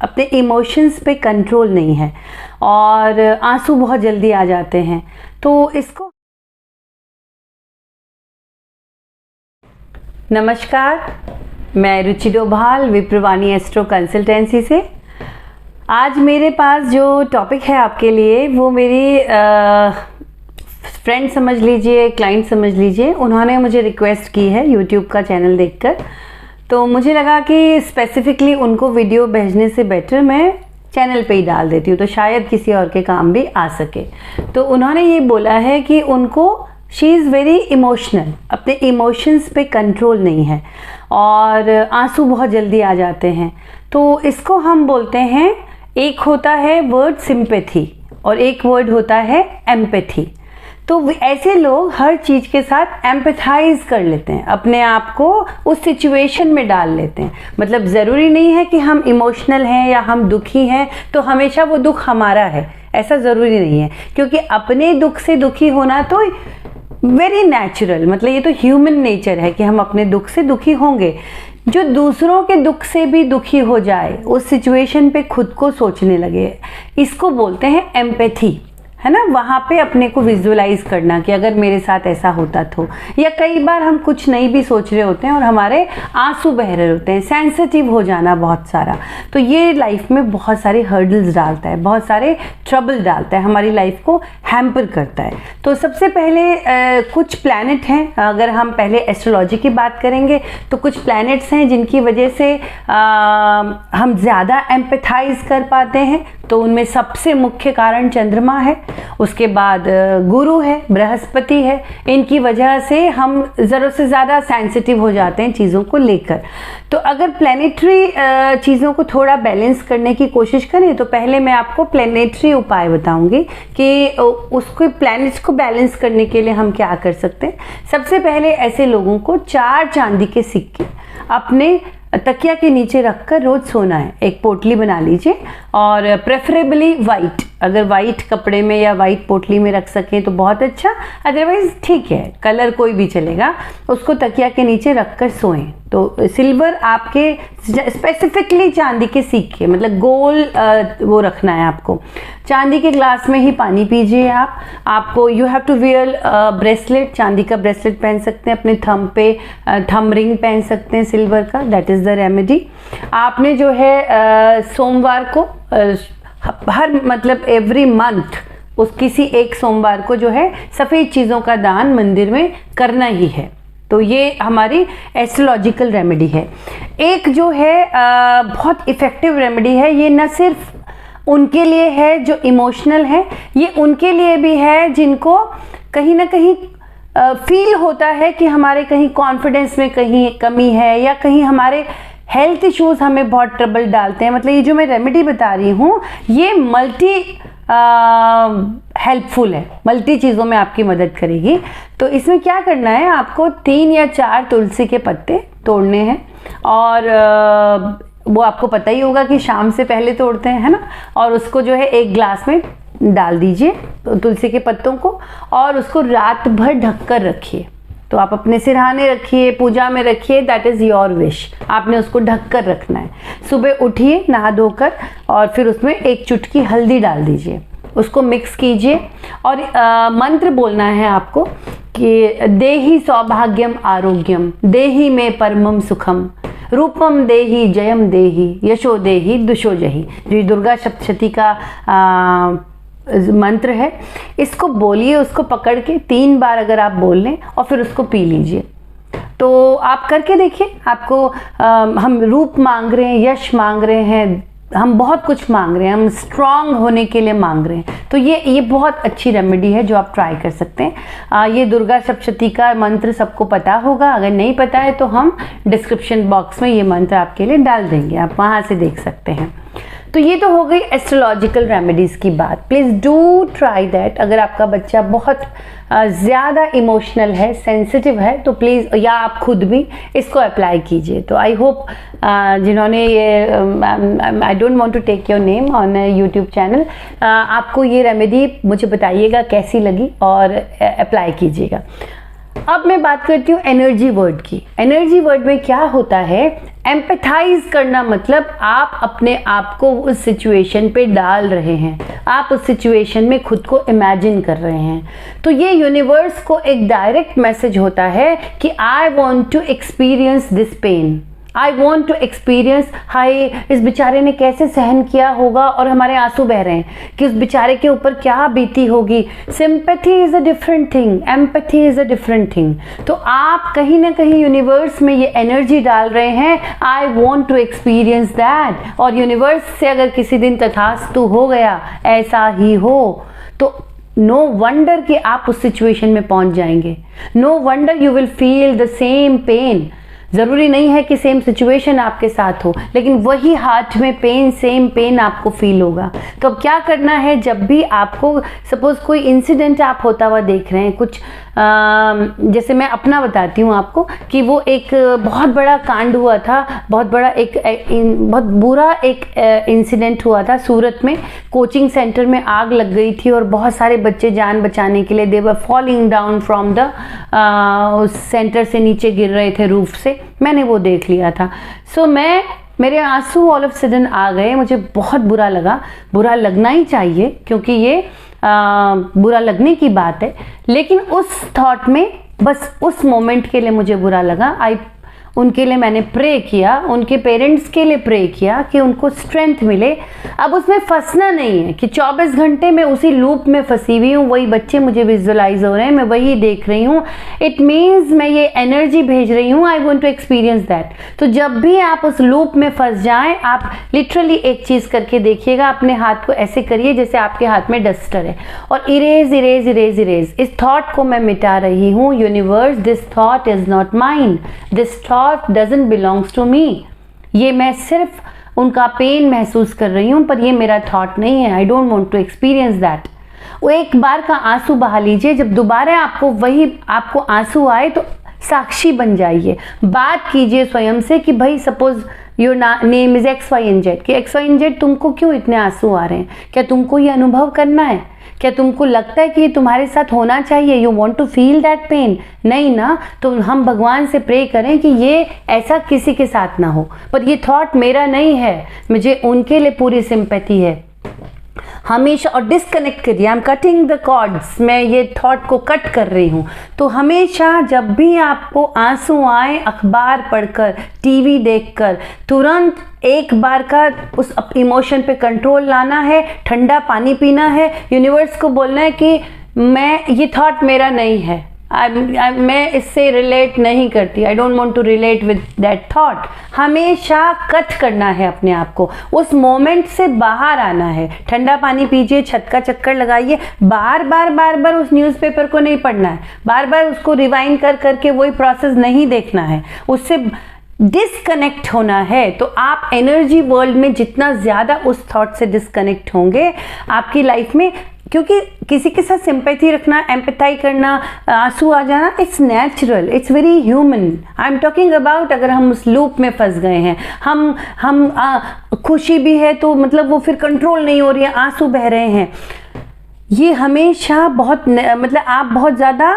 अपने इमोशंस पे कंट्रोल नहीं है और आंसू बहुत जल्दी आ जाते हैं। तो इसको नमस्कार, मैं रुचि डोभाल विप्रवाणी एस्ट्रो कंसल्टेंसी से। आज मेरे पास जो टॉपिक है आपके लिए वो मेरी फ्रेंड समझ लीजिए, क्लाइंट समझ लीजिए, उन्होंने मुझे रिक्वेस्ट की है यूट्यूब का चैनल देखकर। तो मुझे लगा कि स्पेसिफिकली उनको वीडियो भेजने से बेटर मैं चैनल पे ही डाल देती हूँ, तो शायद किसी और के काम भी आ सके। तो उन्होंने ये बोला है कि उनको शी इज़ वेरी इमोशनल, अपने इमोशंस पे कंट्रोल नहीं है और आंसू बहुत जल्दी आ जाते हैं। तो इसको हम बोलते हैं, एक होता है वर्ड सिंपैथी और एक वर्ड होता है एम्पैथी। तो ऐसे लोग हर चीज़ के साथ एम्पैथाइज कर लेते हैं, अपने आप को उस सिचुएशन में डाल लेते हैं। मतलब ज़रूरी नहीं है कि हम इमोशनल हैं या हम दुखी हैं तो हमेशा वो दुख हमारा है, ऐसा ज़रूरी नहीं है। क्योंकि अपने दुख से दुखी होना तो वेरी नेचुरल, मतलब ये तो ह्यूमन नेचर है कि हम अपने दुख से दुखी होंगे। जो दूसरों के दुख से भी दुखी हो जाए, उस सिचुएशन पे खुद को सोचने लगे, इसको बोलते हैं एम्पैथी, है ना। वहाँ पे अपने को विजुअलाइज करना कि अगर मेरे साथ ऐसा होता तो, या कई बार हम कुछ नहीं भी सोच रहे होते हैं और हमारे आंसू बह रहे होते हैं, सेंसिटिव हो जाना बहुत सारा। तो ये लाइफ में बहुत सारे हर्डल्स डालता है, बहुत सारे ट्रबल डालता है, हमारी लाइफ को हैम्पर करता है। तो सबसे पहले कुछ प्लैनेट हैं, अगर हम पहले एस्ट्रोलॉजी की बात करेंगे तो कुछ प्लैनेट्स हैं जिनकी वजह से हम ज़्यादा एम्पैथाइज कर पाते हैं। तो उनमें सबसे मुख्य कारण चंद्रमा है, उसके बाद गुरु है, बृहस्पति है। इनकी वजह से हम ज़रूरत से ज़्यादा सेंसिटिव हो जाते हैं चीज़ों को लेकर। तो अगर प्लैनेटरी चीज़ों को थोड़ा बैलेंस करने की कोशिश करें तो पहले मैं आपको प्लैनेटरी उपाय बताऊंगी कि उसको प्लैनेट्स को बैलेंस करने के लिए हम क्या कर सकते हैं। सबसे पहले ऐसे लोगों को 4 चांदी के सिक्के अपने तकिया के नीचे रखकर रोज सोना है। एक पोटली बना लीजिए और प्रेफरेबली वाइट, अगर वाइट कपड़े में या वाइट पोटली में रख सकें तो बहुत अच्छा, अदरवाइज ठीक है, कलर कोई भी चलेगा। उसको तकिया के नीचे रखकर सोएं। तो सिल्वर आपके स्पेसिफिकली चांदी के सिक्के, मतलब गोल वो रखना है आपको। चांदी के ग्लास में ही पानी पीजिए आप। आपको you have to wear bracelet, चांदी का ब्रेसलेट पहन सकते हैं अपने थंब पे, थंब रिंग पहन सकते हैं सिल्वर का, दैट इज़ द रेमेडी। आपने जो है सोमवार को हर मतलब एवरी मंथ उस किसी एक सोमवार को जो है सफ़ेद चीज़ों का दान मंदिर में करना ही है। तो ये हमारी एस्ट्रोलॉजिकल रेमेडी है। एक जो है बहुत इफ़ेक्टिव रेमेडी है, ये न सिर्फ उनके लिए है जो इमोशनल है, ये उनके लिए भी है जिनको कहीं ना कहीं फील होता है कि हमारे कहीं कॉन्फिडेंस में कहीं कमी है या कहीं हमारे हेल्थ इश्यूज हमें बहुत ट्रबल डालते हैं। मतलब ये जो मैं रेमेडी बता रही हूँ ये मल्टी हेल्पफुल है, मल्टी चीज़ों में आपकी मदद करेगी। तो इसमें क्या करना है, आपको 3 या 4 तुलसी के पत्ते तोड़ने हैं और वो आपको पता ही होगा कि शाम से पहले तोड़ते हैं, है ना। और उसको जो है एक ग्लास में डाल दीजिए तुलसी के पत्तों को और उसको रात भर ढककर रखिए। तो आप अपने सिरहाने रखिए, पूजा में रखिए, दैट इज़ योर विश। आपने उसको ढक कर रखना है। सुबह उठिए नहा धोकर और फिर उसमें एक चुटकी हल्दी डाल दीजिए, उसको मिक्स कीजिए और मंत्र बोलना है आपको कि देहि सौभाग्यम आरोग्यम, देहि में परमम सुखम, रूपम देहि जयम देहि, यशो देहि दुशो जहि। जो दुर्गा सप्तशती का मंत्र है, इसको बोलिए, उसको पकड़ के 3 बार अगर आप बोल लें और फिर उसको पी लीजिए। तो आप करके देखिए, आपको हम रूप मांग रहे हैं, यश मांग रहे हैं, हम बहुत कुछ मांग रहे हैं, हम स्ट्रांग होने के लिए मांग रहे हैं। तो ये बहुत अच्छी रेमेडी है जो आप ट्राई कर सकते हैं। ये दुर्गा सप्तशती का मंत्र सबको पता होगा, अगर नहीं पता है तो हम डिस्क्रिप्शन बॉक्स में ये मंत्र आपके लिए डाल देंगे, आप वहाँ से देख सकते हैं। तो ये तो हो गई एस्ट्रोलॉजिकल रेमेडीज़ की बात। Please do try that. अगर आपका बच्चा बहुत ज़्यादा इमोशनल है, सेंसिटिव है, तो प्लीज़, या आप खुद भी इसको अप्लाई कीजिए। तो आई होप जिन्होंने ये I don't want to take your name on YouTube channel, आपको ये रेमेडी मुझे बताइएगा कैसी लगी और अप्लाई कीजिएगा। अब मैं बात करती हूँ एनर्जी वर्ड की। एनर्जी वर्ड में क्या होता है, एम्पैथाइज करना मतलब आप अपने आप को उस सिचुएशन पे डाल रहे हैं, आप उस सिचुएशन में खुद को इमेजिन कर रहे हैं। तो ये यूनिवर्स को एक डायरेक्ट मैसेज होता है कि I want to experience this pain, I want to experience, हाय इस बेचारे ने कैसे सहन किया होगा, और हमारे आंसू बह रहे हैं कि उस बेचारे के ऊपर क्या बीती होगी। Sympathy is a different thing, empathy is a different thing. तो आप कहीं ना कहीं यूनिवर्स में ये एनर्जी डाल रहे हैं, I want to experience that, और यूनिवर्स से अगर किसी दिन तथास्तु हो गया, ऐसा ही हो, तो नो वंडर कि आप उस सिचुएशन में पहुंच जाएंगे। No wonder you will feel the same pain. ज़रूरी नहीं है कि सेम सिचुएशन आपके साथ हो, लेकिन वही हार्ट में पेन, सेम पेन आपको फील होगा। तो अब क्या करना है, जब भी आपको सपोज कोई इंसिडेंट आप होता हुआ देख रहे हैं, कुछ जैसे मैं अपना बताती हूँ आपको कि वो एक बहुत बड़ा कांड हुआ था, बहुत बड़ा बहुत बुरा एक इंसिडेंट हुआ था सूरत में। कोचिंग सेंटर में आग लग गई थी और बहुत सारे बच्चे जान बचाने के लिए they were falling down from the centre से नीचे गिर रहे थे रूफ से। मैंने वो देख लिया था। सो मेरे आंसू ऑल ऑफ सडन आ गए, मुझे बहुत बुरा लगा। बुरा लगना ही चाहिए क्योंकि ये बुरा लगने की बात है, लेकिन उस थॉट में बस उस मोमेंट के लिए मुझे बुरा लगा। उनके लिए मैंने प्रे किया, उनके पेरेंट्स के लिए प्रे किया कि उनको स्ट्रेंथ मिले। अब उसमें फंसना नहीं है कि 24 घंटे में उसी लूप में फंसी हुई हूँ, वही बच्चे मुझे विजुअलाइज हो रहे हैं, मैं वही देख रही हूँ। इट मीन्स मैं ये एनर्जी भेज रही हूँ, I want to experience that. तो जब भी आप उस लूप में फंस जाएं, आप लिटरली एक चीज़ करके देखिएगा, अपने हाथ को ऐसे करिए जैसे आपके हाथ में डस्टर है, और इरेज इरेज इरेज इरेज, इस थॉट को मैं मिटा रही हूँ। Universe, this thought is not mine, this thought doesn't belongs to me। ये मैं सिर्फ उनका पेन महसूस कर रही हूँ, पर ये मेरा थॉट नहीं है। I don't want to experience that। वो एक बार का आंसू बहा लीजिए, जब दोबारा आपको आंसू आए तो साक्षी बन जाइए। बात कीजिए स्वयं से कि भाई suppose your name is XYZ, कि XYZ तुमको क्यों इतने आंसू आ रहे हैं? क्या तुमको ये अनुभव करना है? क्या तुमको लगता है कि ये तुम्हारे साथ होना चाहिए? You want to feel that pain? नहीं ना। तो हम भगवान से प्रे करें कि ये ऐसा किसी के साथ ना हो। पर ये थॉट मेरा नहीं है, मुझे उनके लिए पूरी सिंपैथी है हमेशा। और डिस्कनेक्ट करिए, I am cutting the cords, मैं ये थॉट को कट कर रही हूँ। तो हमेशा जब भी आपको आंसू आए, अखबार पढ़कर, टीवी देखकर, तुरंत एक बार का उस इमोशन पे कंट्रोल लाना है, ठंडा पानी पीना है, यूनिवर्स को बोलना है कि ये थॉट मेरा नहीं है, मैं इससे रिलेट नहीं करती, I don't want to relate with that thought. हमेशा कट करना है अपने आप को, उस मोमेंट से बाहर आना है। ठंडा पानी पीजिए, छत का चक्कर लगाइए, बार बार उस न्यूज़पेपर को नहीं पढ़ना है, बार बार उसको रिवाइंड कर करके वही प्रोसेस नहीं देखना है, उससे डिस्कनेक्ट होना है। तो आप एनर्जी वर्ल्ड में जितना ज़्यादा उस थॉट से डिस्कनेक्ट होंगे आपकी लाइफ में, क्योंकि किसी के साथ सिंपैथी रखना, एम्पैथाई करना, आंसू आ जाना, it's natural, it's very human. I am talking about अगर हम उस लूप में फंस गए हैं, हम खुशी भी है तो मतलब वो फिर कंट्रोल नहीं हो रही है, आंसू बह रहे हैं, ये हमेशा मतलब आप बहुत ज़्यादा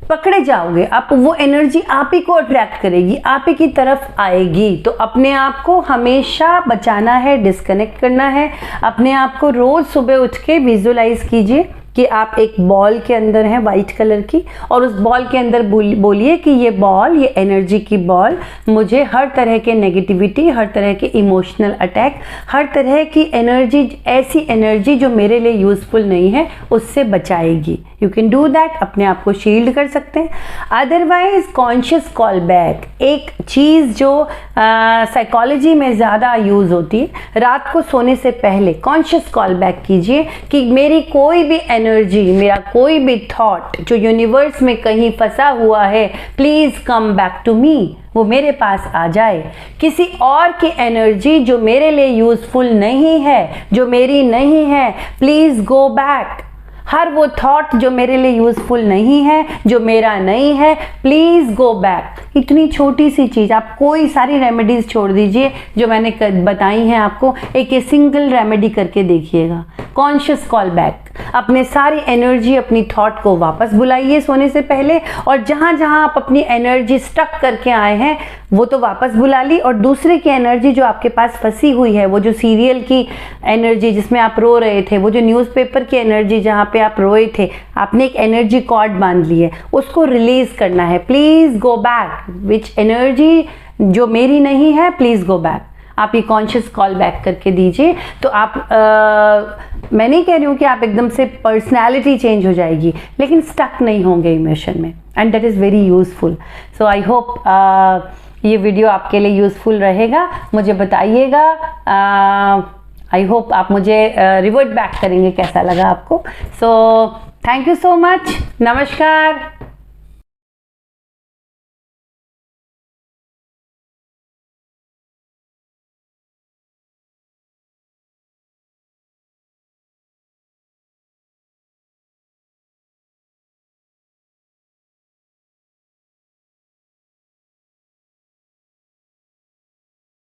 पकड़े जाओगे। आप वो एनर्जी आप ही को अट्रैक्ट करेगी, आप ही की तरफ आएगी। तो अपने आप को हमेशा बचाना है, डिस्कनेक्ट करना है। अपने आप को रोज़ सुबह उठ के विजुअलाइज कीजिए कि आप एक बॉल के अंदर हैं, वाइट कलर की, और उस बॉल के अंदर बोलिए कि ये बॉल, ये एनर्जी की बॉल मुझे हर तरह के नेगेटिविटी, हर तरह के इमोशनल अटैक, हर तरह की एनर्जी, ऐसी एनर्जी जो मेरे लिए यूज़फुल नहीं है, उससे बचाएगी। यू कैन डू दैट, अपने आप को शील्ड कर सकते हैं। अदरवाइज कॉन्शियस कॉल बैक, एक चीज़ जो साइकोलॉजी में ज़्यादा यूज़ होती है, रात को सोने से पहले कॉन्शियस कॉल बैक कीजिए कि मेरी कोई भी एनर्जी, मेरा कोई भी थॉट जो यूनिवर्स में कहीं फंसा हुआ है, please come back to me, वो मेरे पास आ जाए। किसी और की एनर्जी जो मेरे लिए यूज़फुल नहीं है, जो मेरी नहीं है, प्लीज़ गो बैक। हर वो थॉट जो मेरे लिए यूज़फुल नहीं है, जो मेरा नहीं है, प्लीज़ गो बैक। इतनी छोटी सी चीज़, आप कोई सारी रेमेडीज़ छोड़ दीजिए जो मैंने बताई हैं आपको, एक सिंगल रेमेडी करके देखिएगा, कॉन्शियस कॉल बैक। अपने सारी एनर्जी, अपनी थॉट को वापस बुलाइए सोने से पहले, और जहाँ जहाँ आप अपनी एनर्जी स्टक करके आए हैं वो तो वापस बुला ली, और दूसरे की एनर्जी जो आपके पास फंसी हुई है, वो जो सीरियल की एनर्जी जिसमें आप रो रहे थे, वो जो न्यूज़पेपर की एनर्जी जहाँ पे आप रोए थे, आपने एक एनर्जी कॉर्ड बांध ली है, उसको रिलीज करना है। Please go back, which energy जो मेरी नहीं है, प्लीज़ गो बैक। आप ये कॉन्शियस कॉल बैक करके दीजिए, तो आप मैं नहीं कह रही हूँ कि आप एकदम से पर्सनैलिटी चेंज हो जाएगी, लेकिन स्टक नहीं होंगे इमोशन में, and that is very useful. So I hope ये वीडियो आपके लिए यूज़फुल रहेगा। मुझे बताइएगा, आई होप आप मुझे रिवर्ट बैक करेंगे कैसा लगा आपको। So thank you so much, नमस्कार।